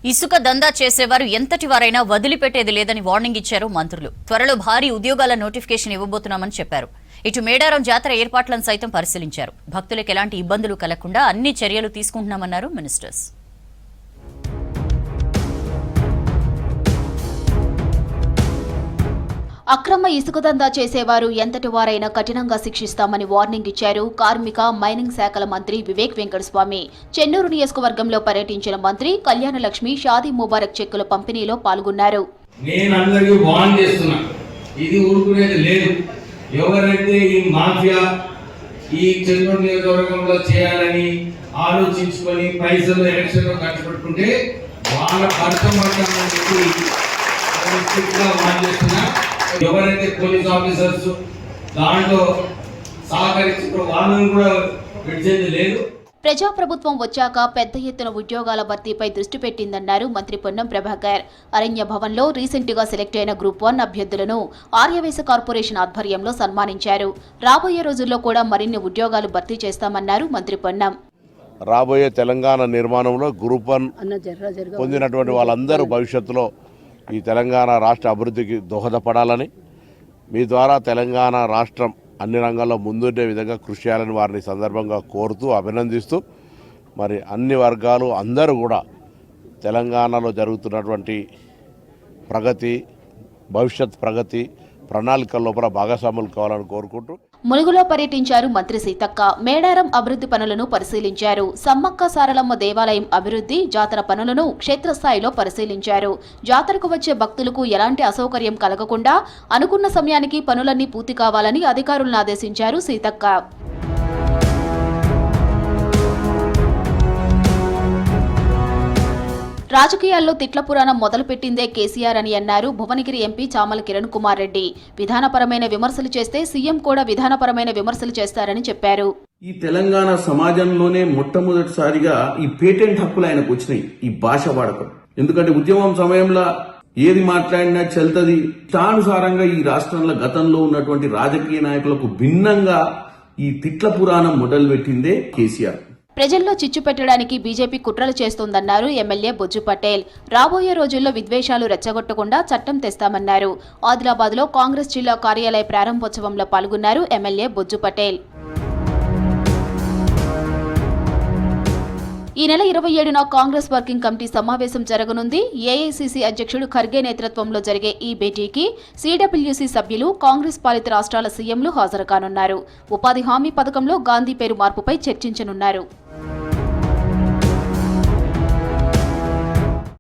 ఇసుక దందా చేసేవారు ఎంతటి వారైనా వదిలిపెట్టేది లేదని వార్నింగ్ ఇచ్చారు మంత్రులు. త్వరలో భారీ ఉద్యోగాల నోటిఫికేషన్ ఇవ్వబోతున్నామని చెప్పారు. ఇటు మేడారం జాతర ఏర్పాట్లను సైతం పరిశీలించారు. భక్తులకు ఎలాంటి ఇబ్బందులు కలగకుండా అన్ని చర్యలు తీసుకుంటున్నామన్నారు మినిస్టర్స్. అక్రమ ఇసుక దందా చేసేవారు ఎంతటి వారైనా కఠినంగా శిక్షిస్తామని వార్నింగ్ ఇచ్చారు కార్మిక మైనింగ్ శాఖల మంత్రి వివేక్ వెంకటస్వామి. చెన్నూరు నియోజకవర్గంలో పర్యటించిన మంత్రి కళ్యాణలక్ష్మి షాదీ ముబారక్ చెక్కుల పంపిణీలో పాల్గొన్నారు. ఎవరైతే ఈ మాఫియా ఈ చెన్నూరు నియోజకవర్గంలో చేయాలని ఆలోచించుకొని పైసలు ఎలక్షన్ లో ఖర్చు పెట్టుకుంటే వాళ్ళ ఎవరైతే పోలీస్ ఆఫీసర్స్ దాంట్లో సహకరించారో వాళ్ళని కూడా విడిచేది లేదు. ప్రజాప్రభుత్వం వచ్చాక పెద్ద ఎత్తున ఉద్యోగాల భర్తీపై దృష్టి పెట్టిందన్నారు మంత్రి పొన్నం ప్రభాకర్. అరణ్య భవన్లో రీసెంట్గా సెలెక్ట్ అయిన గ్రూప్ 1 అభ్యర్థులను ఆర్యవేశ కార్పొరేషన్ ఆధ్వర్యంలో సన్మానించారు. రాబోయే రోజుల్లో కూడా మరిన్ని ఉద్యోగాలు భర్తీ చేస్తామన్నారు మంత్రి పొన్నం. రాబోయే తెలంగాణ నిర్మాణంలో గ్రూప్ 1 పొందినటువంటి వాళ్ళందరూ భవిష్యత్తులో ఈ తెలంగాణ రాష్ట్ర అభివృద్ధికి దోహదపడాలని, మీ ద్వారా తెలంగాణ రాష్ట్రం అన్ని రంగాల్లో ముందుండే విధంగా కృషి చేయాలని వారిని సందర్భంగా కోరుతూ అభినందిస్తూ, మరి అన్ని వర్గాలు అందరూ కూడా తెలంగాణలో జరుగుతున్నటువంటి ప్రగతి, భవిష్యత్ ప్రగతి ప్రణాళికల లోపల భాగస్వాములు కావాలని కోరుకుంటూ ములుగులో పర్యటించారు మంత్రి సీతక్క. మేడారం అభివృద్ధి పనులను పరిశీలించారు. సమ్మక్క సారలమ్మ దేవాలయం అభివృద్ధి, జాతర పనులను క్షేత్రస్థాయిలో పరిశీలించారు. జాతరకు వచ్చే భక్తులకు ఎలాంటి అసౌకర్యం కలగకుండా అనుకున్న సమయానికి పనులన్నీ పూర్తి కావాలని అధికారులను ఆదేశించారు సీతక్క. రాజకీయాల్లో తిట్ల పురాణం మొదలుపెట్టిందే కేసీఆర్ అని అన్నారు భువనగిరి ఎంపీ చామల కిరణ్ కుమార్ రెడ్డి. విధానపరమైన విమర్శలు చేస్తే సీఎం కూడా విధానపరమైన విమర్శలు చేస్తారని చెప్పారు. ఈ తెలంగాణ సమాజంలోనే మొట్టమొదటిసారిగా ఈ పేటెంట్ హక్కులు ఆయనకు వచ్చినాయి, ఈ భాష వాడకం. ఎందుకంటే ఉద్యమం సమయంలో ఏది మాట్లాడినా చెల్తది. ఇష్టానుసారంగా ఈ రాష్ట్రంలో గతంలో ఉన్నటువంటి రాజకీయ నాయకులకు భిన్నంగా ఈ తిట్ల పురాణం మొదలుపెట్టిందే కేసీఆర్. ప్రజల్లో చిచ్చు పెట్టడానికి బీజేపీ కుట్రలు చేస్తోందన్నారు ఎమ్మెల్యే బొజ్జు పటేల్. రాబోయే రోజుల్లో విద్వేషాలు రెచ్చగొట్టకుండా చట్టం తెస్తామన్నారు. ఆదిలాబాద్లో కాంగ్రెస్ జిల్లా కార్యాలయ ప్రారంభోత్సవంలో పాల్గొన్నారు ఎమ్మెల్యే బొజ్జు పటేల్. ఈ నెల 27న కాంగ్రెస్ వర్కింగ్ కమిటీ సమావేశం జరగనుంది. ఏఐసీసీ అధ్యక్షుడు ఖర్గే నేతృత్వంలో జరిగే ఈ భేటీకి సీడబ్ల్యూసీ సభ్యులు, కాంగ్రెస్ పాలిత రాష్ట్రాల సీఎంలు హాజరు కానున్నారు. ఉపాధి హామీ పథకంలో గాంధీ పేరు మార్పుపై చర్చించనున్నారు.